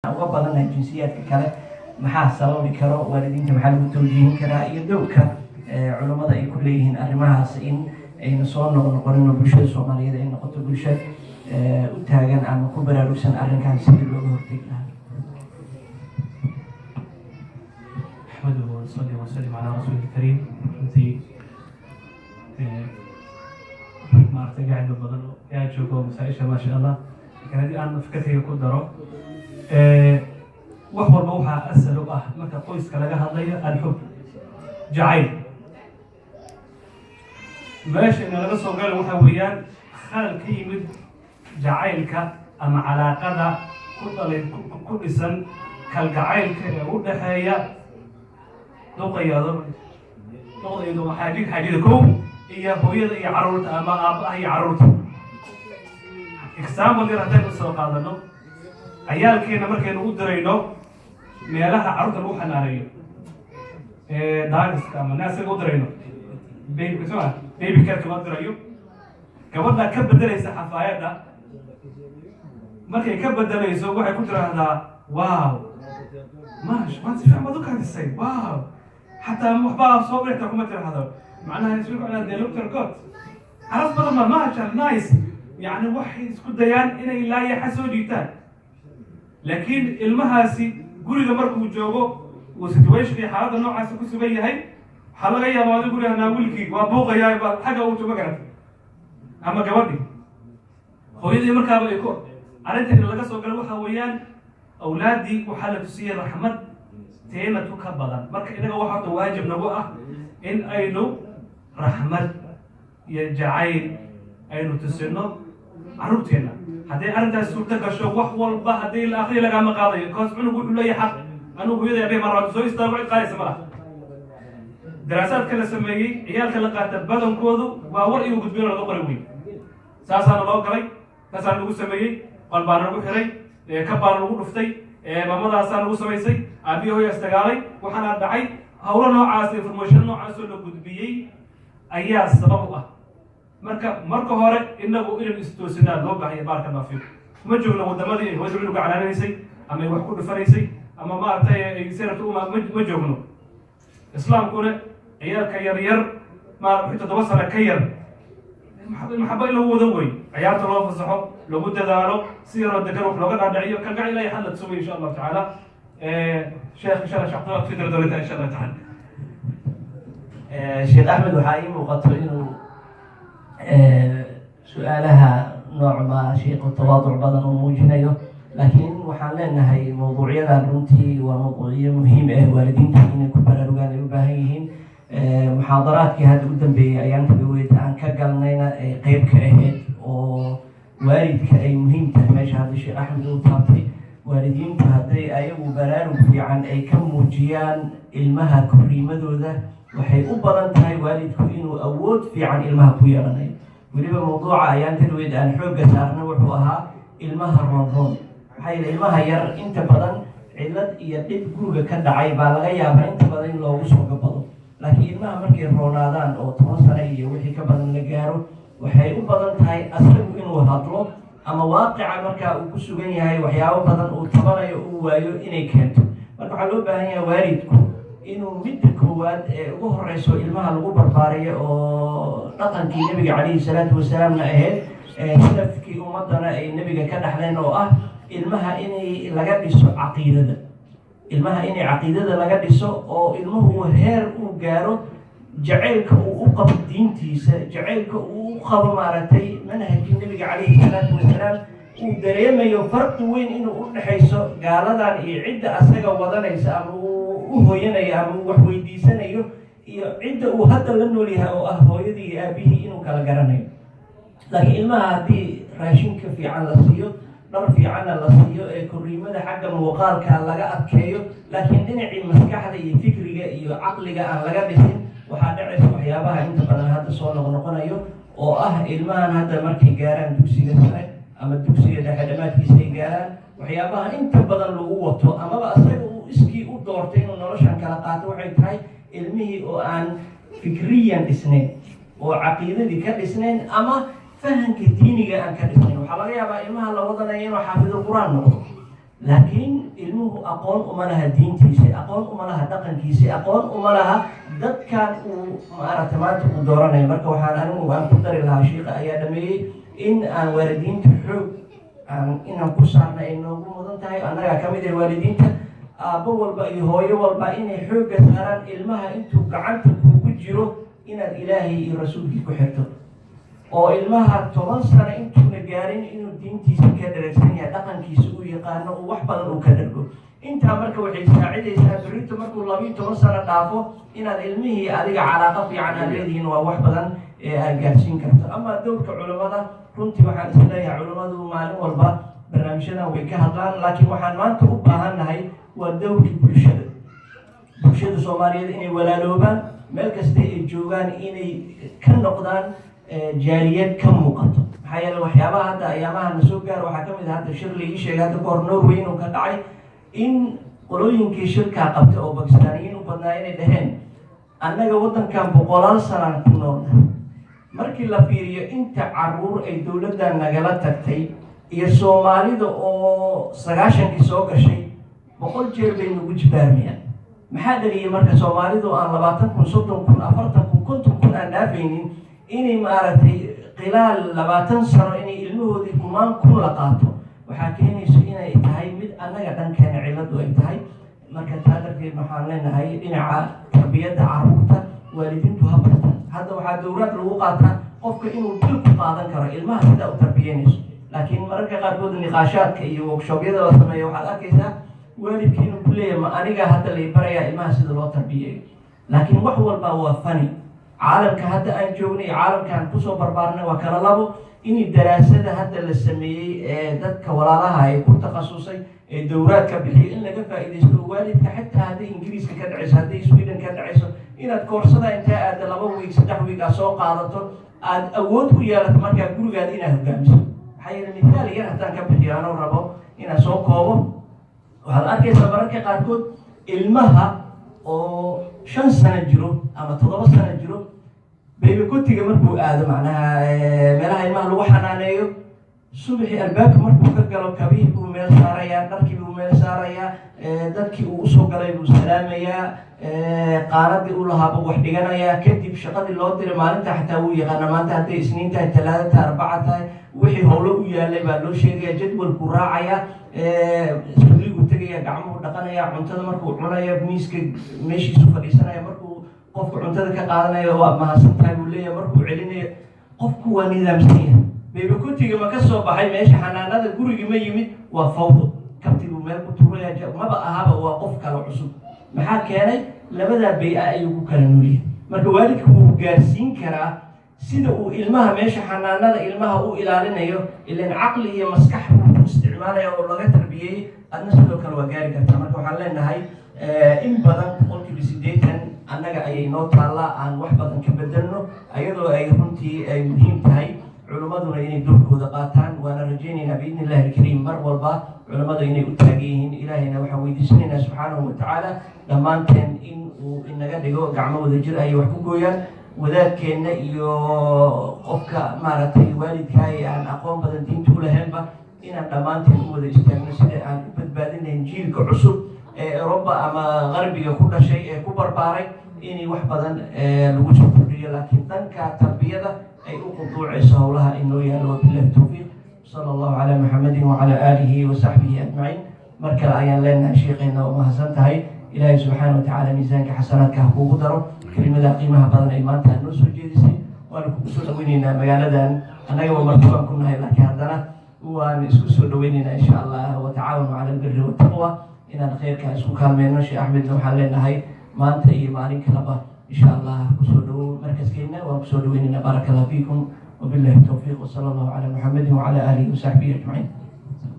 uga badannahay jinsiyaadka kale maxaa sababi karo waalidiinta maxaa lagu tawjiihin karaa iyo dowrka culimada ay ku leeyihiin arrimahaas in ayna soo noqonin bulshada Soomaaliyeed ay noqoto bulsho u taagan ama ku baraarugsan arrinkan sidii looga hortagi lahaa. أحمده ونصلي وسلم على رسوله الكريم الذي ما ارتجع له بدل يا جوكو مسايشة ما شاء الله لكن هذه أنا فكرتي يكون درو وحول بوحة أسأل متى قويس كلاجها هذي الحب جعيل ماشي إن لقى صغير وحويان خال كيمد جعيلك أما علاقة كل سن كالجعيل كودها دوقيادو حاجة كوم هي هوية عروت أما أبا هي عروت إكسام اللي رتين السوق هذا نو عيال كي نمر كي نقول درينو ميلها عروت الروح ناريو دارس كمان ناس يقول درينو بيبي كسوة بيبي كير كمان دريو كمان كبد دري سحفاية ده ما كي كبد دري سو واحد كتر هذا واو ماش ما تفهم ما ذكر السي واو حتى محبا صوبر تكون مثل هذا معناها يسوق على ديلوكتر كوت عرفت بدل ما كان نايس يعني وحي سكوت ديان إنه لا يحسوا جيتان لكن المهاسي قولي لمركو جوجو وستويش في حالة النوع عسكو سبيه هاي حلقة يا ما تقولي أنا أقول لك وابوغ يا حاجة أو تبغى أما جوابي هو يدي مركب يكون أنت إنه لقى سوق الوحى ويان أولادي وحالة تسير رحمة تينا تكبلا مرك إنه واحد واجب نبوءة إن أينو رحمة يجعل أينو تسينو عروتنا هذه أنت سورتك الشوق وحول به هذه الأخير لقى مقاضي كاس عنو يقول له يحق أنا بيدا يبي مرات سوي استوعب قايس مرة دراسات كلا سميه عيال كلا قاتب بدن كودو وأول يوجد بيننا ذكرين ساسان الله كلي ساسان نقول سميه قلبان نقول خيري كبار نقول رفتي ماما ساسان نقول سميسي أبي هو يستقالي وحنا دعي هؤلاء نوع عاصي فرموشن نوع عاصي لو جد بيجي أيها السبب marka hore inagu inaan istoosinaa loo baahay baarka naafiyo ma joogno wadamadii ay wajib uga calaanaysay ama wax ku dhufanaysay ama maartay ay sirtu ma joogno islaamkuna ciyaalka yar yar ma wixii 7 sano ka yar maxaba in lagu wada way ciyaarta loo fasaxo lagu dadaalo si yar degan wax looga dhaadhiciyo kan gacan ilaahay xalad soo insha Allah taala sheekh insha Allah shaqada fi dardorita insha Allah taala sheekh Ahmed waxa ay muuqato inuu سؤالها نوع ما شيء التواضع بدن وموجنيه لكن وحنا هي موضوعية رنتي وموضوعية مهمة والدين تحين كبار رجال يباهيهم محاضرات كهذا قدام بأيام تبويت عن كجلنا قيب كأهد ووالد كأي مهم تهمش هذا الشيء أحمد وطاطي والدين تهدي أي وبرار في عن أي كم مجيان المها كريمة ذا waxay u badan tahay waalidku inuu awood fiican ilmaha ku yeelanayo waliba mawduuca ayaan tadweed aan xoogga saarna wuxuu ahaa ilmaha roon maxay ilmaha yar inta badan cilad iyo dhib guriga ka dhacay baa laga yaabaa inta badan in loogu soo gabado laakiin ilmaha markay roonaadaan oo 10 sano iyo wixii ka badan la gaaro waxay u badan tahay asagu inuu hadlo ama waaqica marka uu ku sugan yahay waxyaabo badan uu tabanayo uu waayo inay keento marka waxa loo baahan yahay waalidku inuu midda koowaad ee ugu horeyso ilmaha lagu barbaariyo oo dhaqankii nabiga calayhi salaatu wasalaamna ahayd salafkii ummadana ay nabiga ka dhaxleen oo ah ilmaha inay laga dhiso caqiidada ilmaha inay caqiidada laga dhiso oo ilmuhu heer uu gaaro jacaylka uu u qabo diintiisa jacaylka uu u qabo maaragtay manhajkii nabiga calayhi salaatu wasalaam uu dareemayo farqi weyn inuu u dhaxayso gaaladan iyo cidda asaga wadanaysa ama hooyanaya ama wax weydiisanayo iyo cidda uu hadda la nool yahay oo ah hooyadii iyo aabihii inuu kala garanayo laakiin ilmaha haddii raashinka fiican la siiyo dhar fiicanna la siiyo ee koriimada xagga muuqaalka laga adkeeyo laakiin dhinacii maskaxda iyo fikriga iyo caqliga aan laga dhisin waxaa dhacaysa waxyaabaha inta badan hadda soo noqnoqonayo oo ah ilmahan hadda markay gaaraan dugsiga sare ama dugsiga dhexe dhamaadkiisa ay gaaraan waxyaabaha inta badan lagu wato amaba asaga iskii u doortay inuu noloshan kala qaato waxay tahay ilmihii oo aan fikriyan dhisnayn oo caqiidadii ka dhisnayn ama fahanka diiniga aan ka dhisnayn waxaa laga yaabaa ilmaha la wadanaya inuu xaafidul quraan noqdo laakiin ilmuhu aqoon uma laha diintiisa, aqoon uma laha dhaqankiisa, aqoon uma laha dadkan uu maaragtay maanta uu dooranayo. marka waxaan anigu aan ku dari lahaa shiiqa ayaa dhameeyey in aan waalidiinta xoog inaan ku saarna ay noogu mudan tahay. annagaa ka mid ah waalidiinta, aabbo walba iyo hooyo walba inay xoogga saaraan ilmaha intuu gacanta kuugu jiro inaad ilaahay iyo rasuulkii ku xirto, oo ilmaha 10 sano intuuna gaarin inuu diintiisa ka dharagsan yahay, dhaqankiisa uu yaqaano, uu wax badan uu ka dhargo. intaa marka waxay saacidaysaa berrito markuu 12 sano dhaafo inaad ilmihii adiga calaaqa fiican aad leedihiin, waa wax badan ee aad gaarsiin karto. ama dowrka culimmada runtii waxaan isleeyahay culimmadu maalin walba barnaamijyadan way ka hadlaan, laakiin waxaan maanta u baahannahay waa dowrkii bulshada Soomaaliyeed inay walaaloobaan, meel kasta ay joogaan inay ka noqdaan jaaliyad ka muuqato. maxaa yeelay waxyaabaha hadda ayaamaha na soo gaaro waxaa ka mid ah hadda shir la ii sheegay hadda kahor Norway inuu ka dhacay, in qolooyinkii shirkaa qabtay oo bakistaaniyiin u badnaa inay dhaheen annaga waddankan 100 sanaan ku noolnahay. markii la fiiriyo inta caruur ay dowladdan nagala tagtay iyo Soomaalida oo 90kii soo gashay 100 jeer bay nagu jibaarmayaan. maxaa dhaliyay marka Soomaalidu aan 20,000 30,000 40,000 50,000 aan dhaafaynin inay maaragtay khilaal 20 sano inay ilmahoodii kumaan kun la qaato? waxaa keenaysa inay tahay mid annaga dhankeena ciladu ay tahay. marka taa darteed waxaan leenahay dhinaca tarbiyadda carruurta waalidiintu ha bartaan. hadda waxaa dowlad lagu qaataa qofka inuu dil ku qaadan karo ilmaha sida u tarbiyanayso, laakiin mararka qaarkood niqaashaadka iyo workshoopyada la sameeyo waxaad arkaysaa waalidkii inuu ku leeyahay ma aniga hadda lay barayaa ilmaha sida loo tarbiyeeyo. laakiin wax walba waa fani. caalamka hadda aan joognay iyo caalamkaan kusoo barbaarnay waa kala labo. inay daraasada hadda la sameeyey ee dadka walaalaha ay ku takhasusay ee dowraadka bixiyo in laga faa'iidaysto waalidka, xitaa hadday ingiriiska ka dhacayso, hadday sweden ka dhacayso, inaad koorsada intaa aada 2 wiig 3 wiig aad soo qaadato aad awood u yeelato markaa gurigaada inaad hogaamiso. maxaa yeelay mithaal yar haddaan ka bixiyo anuu rabo inaan soo koobo, waxaad arkaysaa mararka qaarkood ilmaha oo 5 sano jiro ama 7 sano jiro baybakotiga markuu aado macnaha meelaha ilmaha lagu xanaaneeyo, subaxii albaabka markuu ka galo kabihii buu meel saarayaa, dharkii buu meel saarayaa, dadkii uu usoo galay buu salaamayaa, qaanadii u lahaaba wax dhiganayaa. kadib shaqadii loo diray maalinta xataa wuu yaqaana maanta hadday isniin tahay, talaada tahay, arbaca tahay, wixii howlo u yaalay baa loo sheegaya, jadwalkuu raacayaa, iskuuliguu tegaya, gacmuhu dhaqanaya, cuntada markuu cunayo miiska meeshiisu fadhiisanaya, markuu qofku cuntada ka qaadanayo waa mahadsan tahay buu leeyahay, markuu celinayo qofku waa nidaamsan yahay. baybakotiga ma ka soo baxay meesha xanaanada gurigi ma yimid, waa fawdo. kabtiguu meel ku tuuraya, maba ahaba waa qof kale cusub. maxaa keenay? labadaa bay-a ayuu ku kala noolyahay. marka waalidku wuu gaarsiin karaa sida uu ilmaha meesha xanaanada ilmaha u ilaalinayo, ilaan caqli iyo maskax uu isticmaalaya oo laga tarbiyeeyey, adna sidoo kale waa gaari kartaa. marka waxaan leenahay in badan 80% annaga ayay noo taallaa aan wax badan ka bedelno, ayadoo ay runtii ay muhiim tahay culimmaduna inay doorkooda qaataan. waana rajaynaynaa biidni illahi alkariim mar walba culimmada inay u taagan yihiin. ilaahayna waxaan weydiisanaynaa subxaanahu watacaala dhammaanteen in uu inaga dhigo gacmo wada jir ayay wax ku gooyaan. wadaadkeenna iyo qofka maaragtay waalidkaa ee aan aqoon badan diinta u lahaynba inaan dhammaanteen u wada istaagno sida aan u badbaadinayn jiilka cusub ee Eurooba ama qarbiga ku dhashay ee ku barbaaray inay wax badan lagu soo kordhiyo, laakiin dhanka tarbiyada ay u quduucayso howlaha inoo yaalo. wabillahi tawfiiq. sala allahu calaa muxamedin wacala aalihi wasaxbihi ajmaciin. mar kale ayaan leenahay sheekheena oo mahadsan tahay. ilaahay subxaana watacaala miisaanka xasanaadka ha kuugu daro. kelimada qiimaha badan ay maanta aad noo soo jeedisay waana kugu soo dhaweynaynaa magaaladan. annagaba martabaan ku nahay, laakiin haddana waan isku soo dhaweynaynaa insha allah. watacaawanu cala albiri wataqwa, inaan khayrkaa isku kaalmeyno. sheekh axmedna waxaan leenahay maanta iyo maalin kaleba insha allah kusoo dhawow markaskeena, waan kusoo dhaweynaynaa. baaraka allah fiikum wabillahi tawfiiq. wasala allahu calaa muxamedin wacala aalihi wasaxbihi ajmaciin.